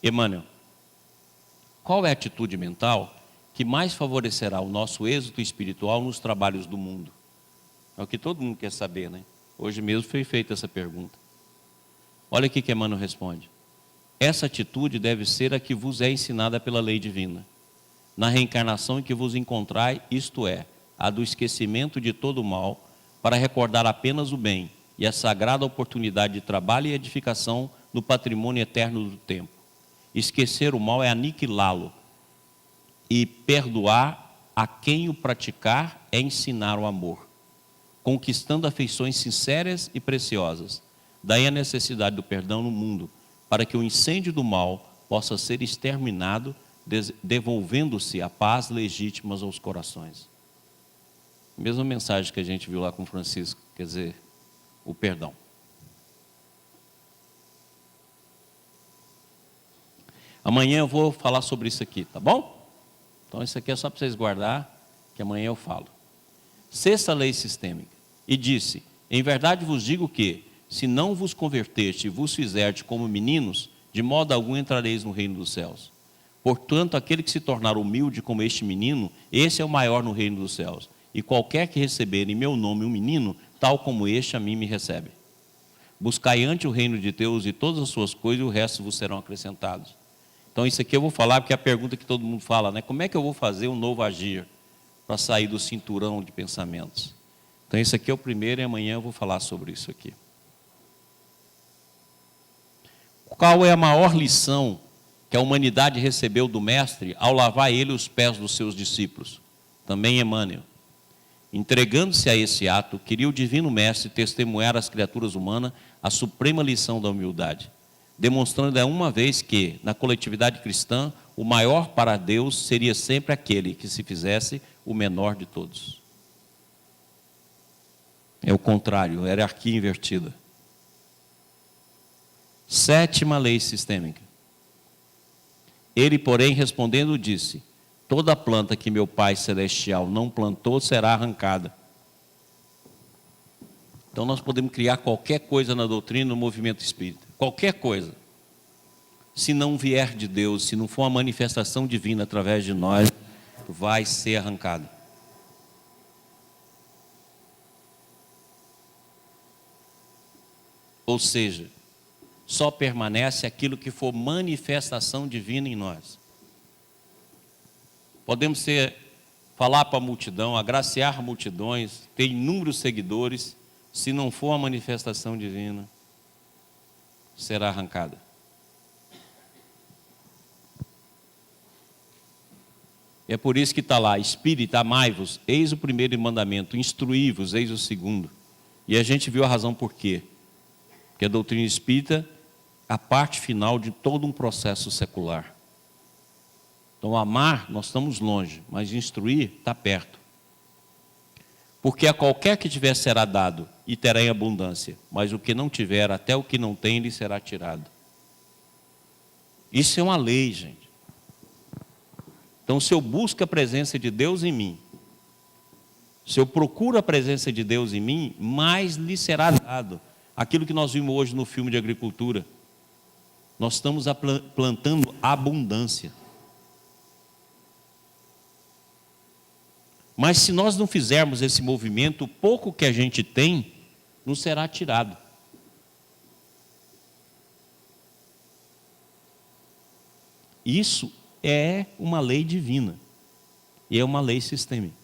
Emmanuel, qual é a atitude mental que mais favorecerá o nosso êxito espiritual nos trabalhos do mundo? É o que todo mundo quer saber, né? Hoje mesmo foi feita essa pergunta. Olha o que Emmanuel responde. Essa atitude deve ser a que vos é ensinada pela lei divina. Na reencarnação em que vos encontrai, isto é, a do esquecimento de todo o mal, para recordar apenas o bem e a sagrada oportunidade de trabalho e edificação no patrimônio eterno do tempo. Esquecer o mal é aniquilá-lo, e perdoar a quem o praticar é ensinar o amor, conquistando afeições sinceras e preciosas. Daí a necessidade do perdão no mundo, para que o incêndio do mal possa ser exterminado, devolvendo-se a paz legítima aos corações. Mesma mensagem que a gente viu lá com Francisco, quer dizer, o perdão. Amanhã eu vou falar sobre isso aqui, tá bom? Então isso aqui é só para vocês guardar, que amanhã eu falo. Sexta lei sistêmica. E disse, em verdade vos digo que, se não vos converteste e vos fizerte como meninos, de modo algum entrareis no reino dos céus. Portanto, aquele que se tornar humilde como este menino, esse é o maior no reino dos céus. E qualquer que receber em meu nome um menino, tal como este a mim me recebe. Buscai ante o reino de Deus e todas as suas coisas, e o resto vos serão acrescentados. Então isso aqui eu vou falar, porque é a pergunta que todo mundo fala, né? Como é que eu vou fazer um novo agir para sair do cinturão de pensamentos? Então isso aqui é o primeiro, e amanhã eu vou falar sobre isso aqui. Qual é a maior lição que a humanidade recebeu do Mestre ao lavar ele os pés dos seus discípulos? Também Emmanuel. Entregando-se a esse ato, queria o Divino Mestre testemunhar às criaturas humanas a suprema lição da humildade, demonstrando uma vez que, na coletividade cristã, o maior para Deus seria sempre aquele que se fizesse o menor de todos. É o contrário, hierarquia invertida. Sétima lei sistêmica. Ele, porém, respondendo, disse, toda planta que meu Pai Celestial não plantou será arrancada. Então nós podemos criar qualquer coisa na doutrina, no movimento espírita. Qualquer coisa. Se não vier de Deus, se não for uma manifestação divina através de nós, vai ser arrancado. Ou seja, só permanece aquilo que for manifestação divina em nós. Podemos falar para a multidão, agraciar multidões, ter inúmeros seguidores, se não for a manifestação divina, será arrancada. É por isso que está lá, Espírita, amai-vos, eis o primeiro mandamento, instruí-vos, eis o segundo. E a gente viu a razão por quê. Porque a doutrina espírita a parte final de todo um processo secular. Então, amar, nós estamos longe, mas instruir está perto. Porque a qualquer que tiver será dado, e terá em abundância, mas o que não tiver, até o que não tem, lhe será tirado. Isso é uma lei, gente. Então, se eu busco a presença de Deus em mim, se eu procuro a presença de Deus em mim, mais lhe será dado. Aquilo que nós vimos hoje no filme de agricultura. Nós estamos plantando abundância. Mas se nós não fizermos esse movimento, o pouco que a gente tem, não será tirado. Isso é uma lei divina. E é uma lei sistêmica.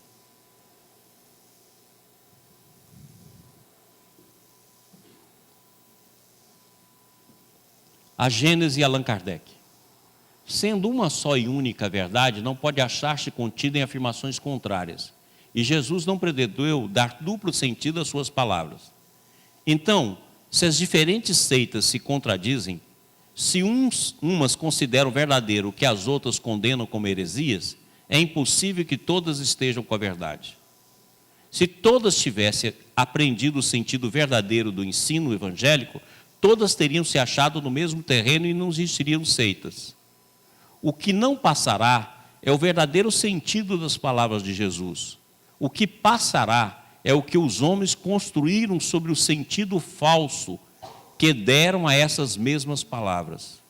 A Gênese e Allan Kardec. Sendo uma só e única verdade, não pode achar-se contida em afirmações contrárias. E Jesus não pretendeu dar duplo sentido às suas palavras. Então, se as diferentes seitas se contradizem, Se umas consideram verdadeiro o que as outras condenam como heresias, é impossível que todas estejam com a verdade. Se todas tivessem aprendido o sentido verdadeiro do ensino evangélico, todas teriam se achado no mesmo terreno e não existiriam seitas. O que não passará é o verdadeiro sentido das palavras de Jesus. O que passará é o que os homens construíram sobre o sentido falso que deram a essas mesmas palavras.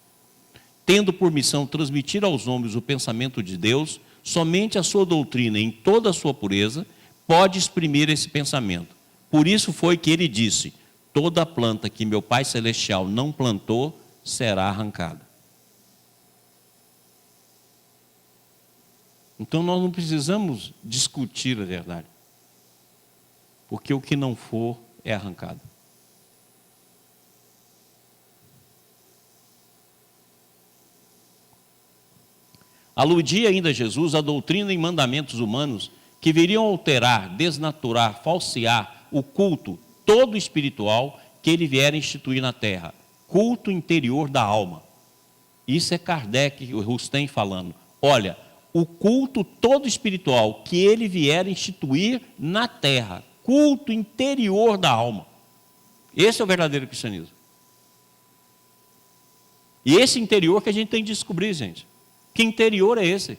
Tendo por missão transmitir aos homens o pensamento de Deus, somente a sua doutrina, em toda a sua pureza, pode exprimir esse pensamento. Por isso foi que ele disse: toda planta que meu Pai Celestial não plantou será arrancada. Então nós não precisamos discutir a verdade, porque o que não for é arrancado. Aludia ainda Jesus à doutrina e mandamentos humanos que viriam alterar, desnaturar, falsear o culto todo espiritual que ele viera instituir na terra. Culto interior da alma. Isso é Kardec e Rustem falando. Olha, o culto todo espiritual que ele vier instituir na terra. Culto interior da alma. Esse é o verdadeiro cristianismo. E esse interior que a gente tem que descobrir, gente. Que interior é esse?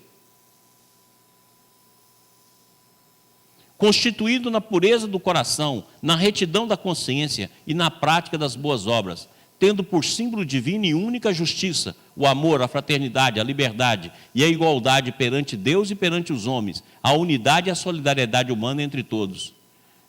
Constituído na pureza do coração, na retidão da consciência e na prática das boas obras, tendo por símbolo divino e única a justiça, o amor, a fraternidade, a liberdade e a igualdade perante Deus e perante os homens, a unidade e a solidariedade humana entre todos.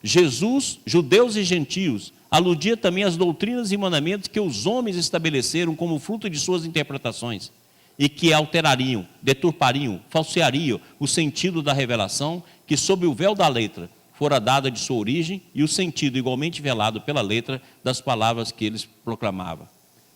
Jesus, judeus e gentios, aludia também às doutrinas e mandamentos que os homens estabeleceram como fruto de suas interpretações, e que alterariam, deturpariam, falseariam o sentido da revelação que, sob o véu da letra, fora dada de sua origem, e o sentido igualmente velado pela letra das palavras que eles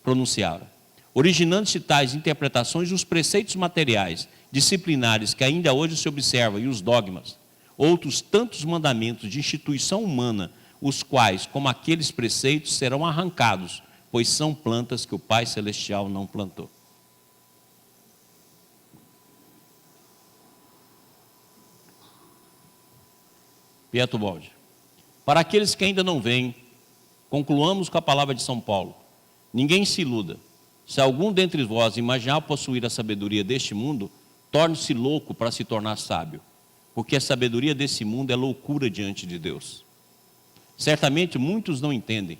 pronunciavam. Originando-se tais interpretações os preceitos materiais, disciplinares que ainda hoje se observam, e os dogmas, outros tantos mandamentos de instituição humana, os quais, como aqueles preceitos, serão arrancados, pois são plantas que o Pai Celestial não plantou. Pietro Baldi. Para aqueles que ainda não veem, concluamos com a palavra de São Paulo. Ninguém se iluda. Se algum dentre vós imaginar possuir a sabedoria deste mundo, torne-se louco para se tornar sábio, porque a sabedoria desse mundo é loucura diante de Deus. Certamente muitos não entendem,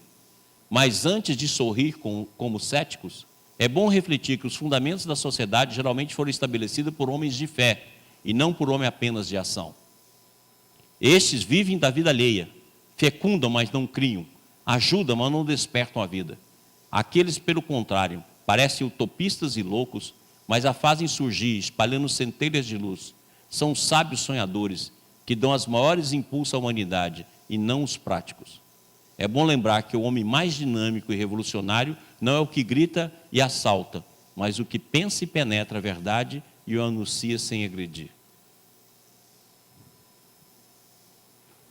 mas antes de sorrir como céticos, é bom refletir que os fundamentos da sociedade geralmente foram estabelecidos por homens de fé, e não por homens apenas de ação. Estes vivem da vida alheia, fecundam, mas não criam, ajudam, mas não despertam a vida. Aqueles, pelo contrário, parecem utopistas e loucos, mas a fazem surgir, espalhando centelhas de luz. São sábios sonhadores, que dão os maiores impulsos à humanidade, e não os práticos. É bom lembrar que o homem mais dinâmico e revolucionário não é o que grita e assalta, mas o que pensa e penetra a verdade e o anuncia sem agredir.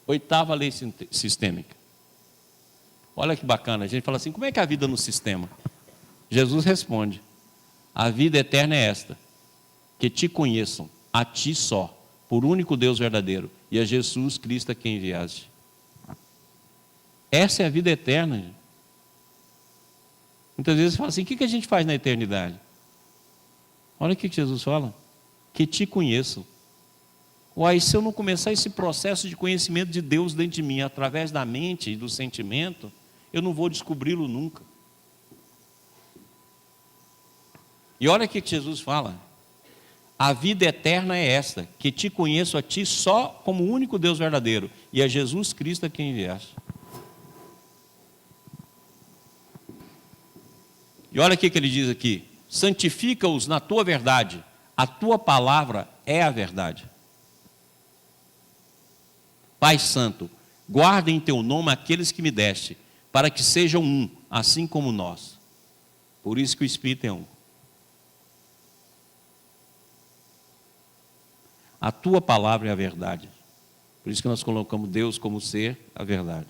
Oitava lei sistêmica. Olha que bacana, a gente fala assim, como é que é a vida no sistema? Jesus responde, a vida eterna é esta, que te conheçam, a ti só, por único Deus verdadeiro, e a Jesus Cristo a quem enviaste. Essa é a vida eterna. Gente. Muitas vezes você fala assim, o que a gente faz na eternidade? Olha o que Jesus fala, que te conheçam. Uai, se eu não começar esse processo de conhecimento de Deus dentro de mim, através da mente e do sentimento, eu não vou descobri-lo nunca. E olha o que Jesus fala. A vida eterna é esta, que te conheço a ti só como o único Deus verdadeiro, e a Jesus Cristo a quem enviaste. E olha o que ele diz aqui. Santifica-os na tua verdade, a tua palavra é a verdade. Pai Santo, guarda em teu nome aqueles que me deste, para que sejam um, assim como nós. Por isso que o Espírito é um. A tua palavra é a verdade. Por isso que nós colocamos Deus como ser a verdade.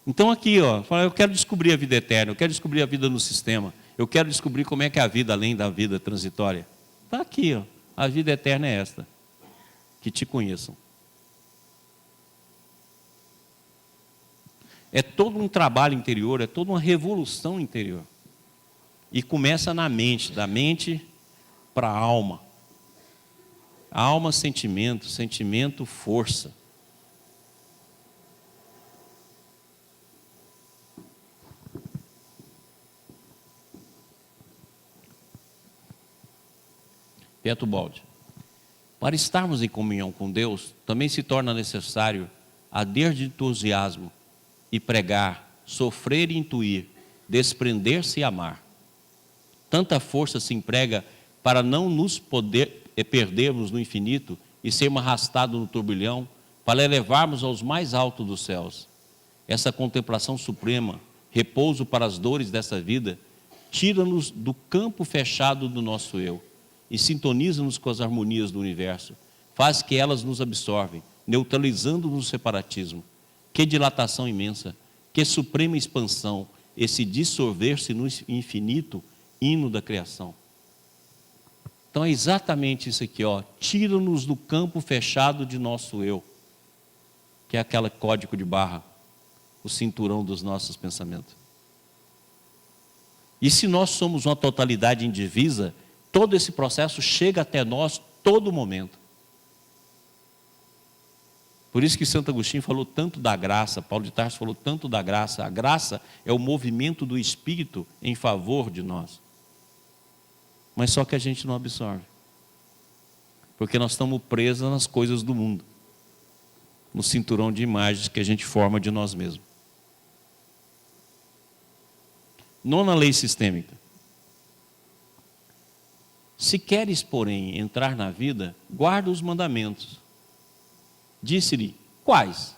Então aqui, ó, eu quero descobrir a vida eterna, eu quero descobrir a vida no sistema. Eu quero descobrir como é que é a vida além da vida transitória. Está aqui, ó. A vida eterna é esta. Que te conheçam. É todo um trabalho interior, é toda uma revolução interior. E começa na mente, da mente para a alma. Alma, sentimento, sentimento, força. Beato Baldi. Para estarmos em comunhão com Deus, também se torna necessário arder de entusiasmo e pregar, sofrer e intuir, desprender-se e amar. Tanta força se emprega para não nos perdermos no infinito e sermos arrastados no turbilhão, para elevarmos aos mais altos dos céus. Essa contemplação suprema, repouso para as dores dessa vida, tira-nos do campo fechado do nosso eu e sintoniza-nos com as harmonias do universo, faz que elas nos absorvem, neutralizando-nos o separatismo. Que dilatação imensa, que suprema expansão, esse dissolver-se no infinito hino da criação. Então é exatamente isso aqui, ó. Tira-nos do campo fechado de nosso eu, que é aquele código de barra, o cinturão dos nossos pensamentos. E se nós somos uma totalidade indivisa, todo esse processo chega até nós todo momento. Por isso que Santo Agostinho falou tanto da graça, Paulo de Tarso falou tanto da graça. A graça é o movimento do Espírito em favor de nós. Mas só que a gente não absorve. Porque nós estamos presos nas coisas do mundo. No cinturão de imagens que a gente forma de nós mesmos. Nona lei sistêmica. Se queres, porém, entrar na vida, guarda os mandamentos. Disse-lhe, quais?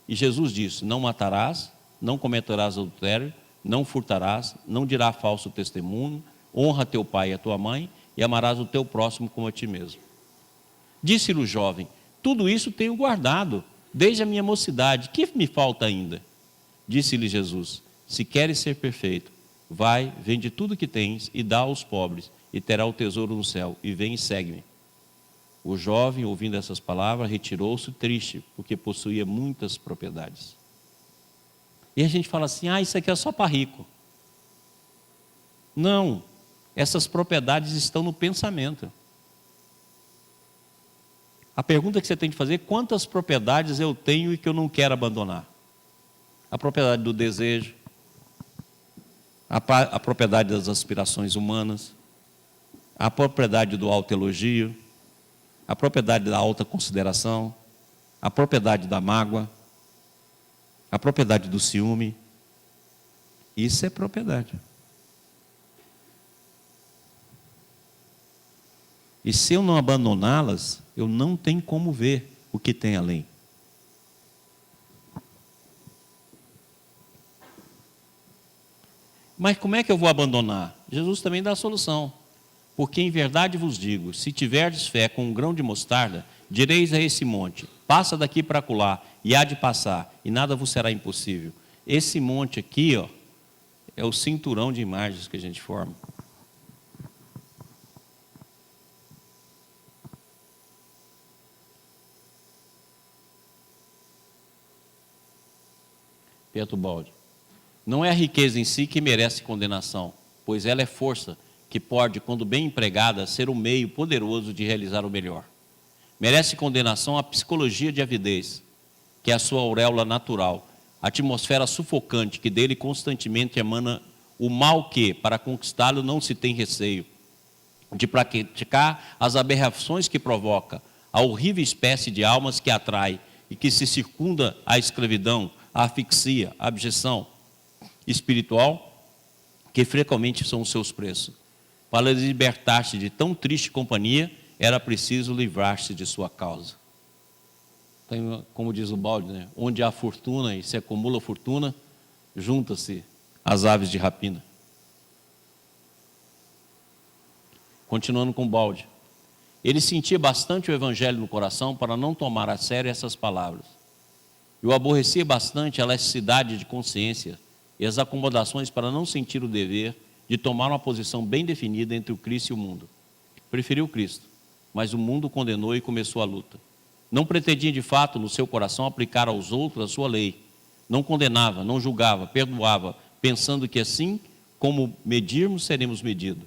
E Jesus disse, não matarás, não cometerás adultério, não furtarás, não dirás falso testemunho, honra teu pai e a tua mãe, e amarás o teu próximo como a ti mesmo. Disse-lhe o jovem, tudo isso tenho guardado, desde a minha mocidade, que me falta ainda? Disse-lhe Jesus, se queres ser perfeito, vai, vende tudo que tens e dá aos pobres, e terá o tesouro no céu, e vem e segue-me. O jovem, ouvindo essas palavras, retirou-se triste, porque possuía muitas propriedades. E a gente fala assim, isso aqui é só para rico. Não, essas propriedades estão no pensamento. A pergunta que você tem que fazer é, quantas propriedades eu tenho e que eu não quero abandonar? A propriedade do desejo, a propriedade das aspirações humanas, a propriedade do autoelogio, a propriedade da alta consideração, a propriedade da mágoa, a propriedade do ciúme. Isso é propriedade. E se eu não abandoná-las, eu não tenho como ver o que tem além. Mas como é que eu vou abandonar? Jesus também dá a solução. Porque em verdade vos digo, se tiverdes fé com um grão de mostarda, direis a esse monte, passa daqui para acolá, e há de passar, e nada vos será impossível. Esse monte aqui, ó, é o cinturão de imagens que a gente forma. Beato Baldi. Não é a riqueza em si que merece condenação, pois ela é força, que pode, quando bem empregada, ser um meio poderoso de realizar o melhor. Merece condenação a psicologia de avidez, que é a sua auréola natural, a atmosfera sufocante que dele constantemente emana o mal que, para conquistá-lo, não se tem receio, de praticar as aberrações que provoca, a horrível espécie de almas que atrai e que se circunda à escravidão, à asfixia, à abjeção espiritual, que frequentemente são os seus preços. Para libertar-se de tão triste companhia, era preciso livrar-se de sua causa. Então, como diz o Baldi, né? Onde há fortuna e se acumula fortuna, junta-se as aves de rapina. Continuando com o Baldi. Ele sentia bastante o evangelho no coração para não tomar a sério essas palavras. E o aborrecia bastante a elasticidade de consciência e as acomodações para não sentir o dever de tomar uma posição bem definida entre o Cristo e o mundo. Preferiu Cristo, mas o mundo o condenou e começou a luta. Não pretendia, de fato, no seu coração, aplicar aos outros a sua lei. Não condenava, não julgava, perdoava, pensando que assim como medirmos, seremos medidos.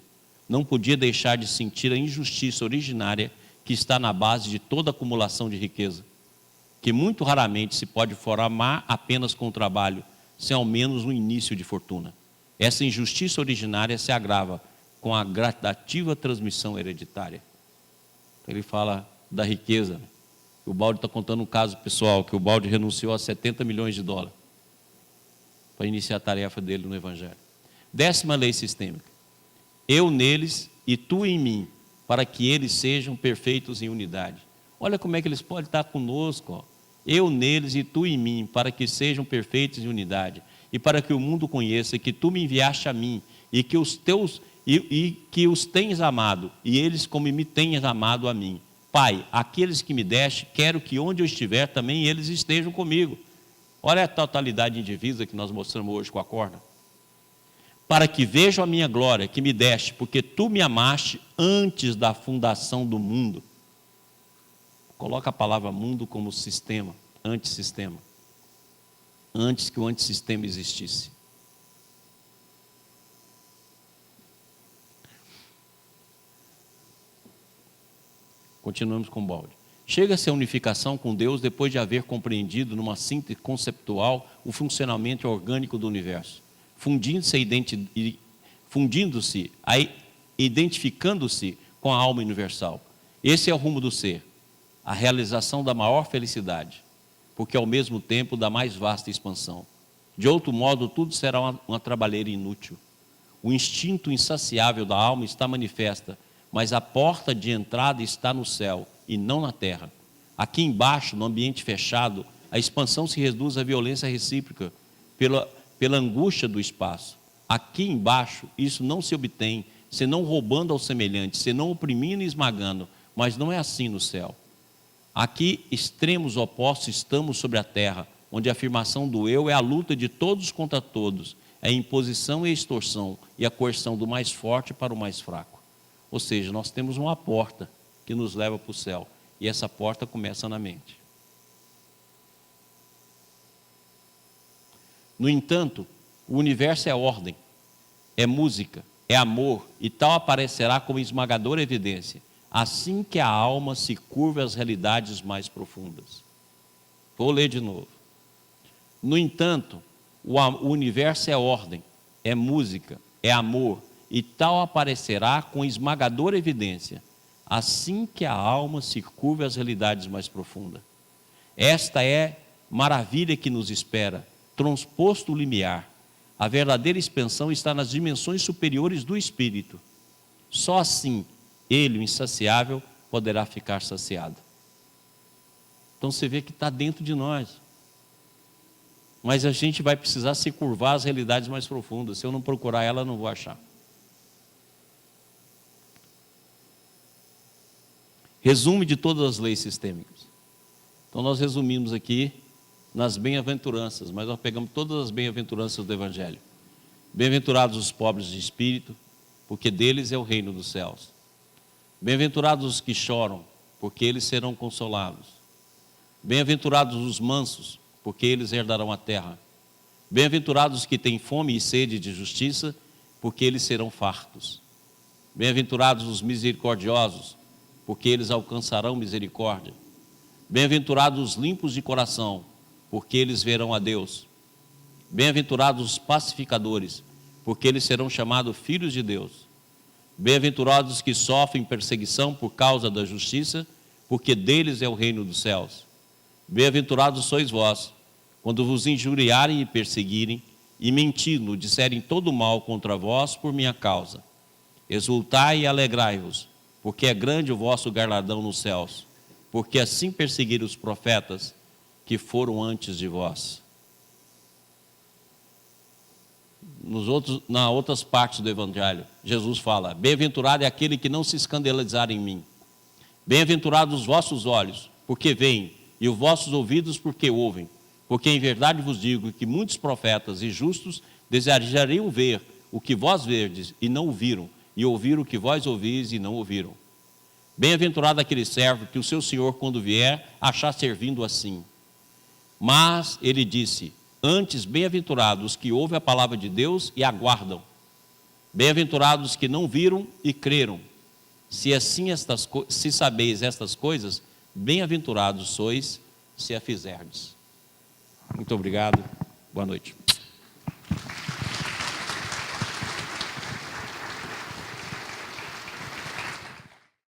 Não podia deixar de sentir a injustiça originária que está na base de toda acumulação de riqueza, que muito raramente se pode formar apenas com o trabalho, sem ao menos um início de fortuna. Essa injustiça originária se agrava com a gradativa transmissão hereditária. Ele fala da riqueza. O Baldi está contando um caso pessoal, que o Baldi renunciou a 70 milhões de dólares para iniciar a tarefa dele no Evangelho. 10ª lei sistêmica. Eu neles e tu em mim, para que eles sejam perfeitos em unidade. Olha como é que eles podem estar conosco. Ó. Eu neles e tu em mim, para que sejam perfeitos em unidade. E para que o mundo conheça que tu me enviaste a mim, e que os tens amado, e eles como me tens amado a mim. Pai, aqueles que me deste, quero que onde eu estiver também eles estejam comigo. Olha a totalidade indivisa que nós mostramos hoje com a corda. Para que vejam a minha glória que me deste, porque tu me amaste antes da fundação do mundo. Coloca a palavra mundo como sistema, antissistema. Antes que o antissistema existisse. Continuamos com o Baldi. Chega-se à unificação com Deus depois de haver compreendido numa síntese conceptual o funcionamento orgânico do universo, identificando-se com a alma universal. Esse é o rumo do ser, a realização da maior felicidade, porque ao mesmo tempo da mais vasta expansão. De outro modo, tudo será uma trabalheira inútil. O instinto insaciável da alma está manifesta, mas a porta de entrada está no céu e não na terra. Aqui embaixo, no ambiente fechado, a expansão se reduz à violência recíproca pela angústia do espaço. Aqui embaixo, isso não se obtém, senão roubando ao semelhante, senão oprimindo e esmagando, mas não é assim no céu. Aqui, extremos opostos estamos sobre a terra, onde a afirmação do eu é a luta de todos contra todos, é a imposição e a extorsão e a coerção do mais forte para o mais fraco. Ou seja, nós temos uma porta que nos leva para o céu, e essa porta começa na mente. No entanto, o universo é ordem, é música, é amor, e tal aparecerá como esmagadora evidência, assim que a alma se curva às realidades mais profundas. Vou ler de novo. No entanto, o universo é ordem, é música, é amor, e tal aparecerá com esmagadora evidência, assim que a alma se curva às realidades mais profundas. Esta é maravilha que nos espera, transposto o limiar. A verdadeira expansão está nas dimensões superiores do espírito. Só assim, ele, o insaciável, poderá ficar saciado. Então você vê que está dentro de nós. Mas a gente vai precisar se curvar às realidades mais profundas. Se eu não procurar ela, eu não vou achar. Resumo de todas as leis sistêmicas. Então nós resumimos aqui nas bem-aventuranças, mas nós pegamos todas as bem-aventuranças do Evangelho. Bem-aventurados os pobres de espírito, porque deles é o reino dos céus. Bem-aventurados os que choram, porque eles serão consolados. Bem-aventurados os mansos, porque eles herdarão a terra. Bem-aventurados os que têm fome e sede de justiça, porque eles serão fartos. Bem-aventurados os misericordiosos, porque eles alcançarão misericórdia. Bem-aventurados os limpos de coração, porque eles verão a Deus. Bem-aventurados os pacificadores, porque eles serão chamados filhos de Deus. Bem-aventurados os que sofrem perseguição por causa da justiça, porque deles é o reino dos céus. Bem-aventurados sois vós, quando vos injuriarem e perseguirem, e mentindo disserem todo mal contra vós por minha causa. Exultai e alegrai-vos, porque é grande o vosso galardão nos céus, porque assim perseguiram os profetas que foram antes de vós. Nas outras partes do Evangelho, Jesus fala: bem-aventurado é aquele que não se escandalizar em mim. Bem-aventurados os vossos olhos, porque veem, e os vossos ouvidos, porque ouvem. Porque em verdade vos digo que muitos profetas e justos desejariam ver o que vós verdes e não ouviram, e ouviram o que vós ouvis e não ouviram. Bem-aventurado aquele servo que o seu senhor, quando vier, achar servindo assim. Mas ele disse: antes, bem-aventurados os que ouvem a palavra de Deus e aguardam. Bem-aventurados os que não viram e creram. Se assim se sabeis estas coisas, bem-aventurados sois se a fizerdes. Muito obrigado. Boa noite.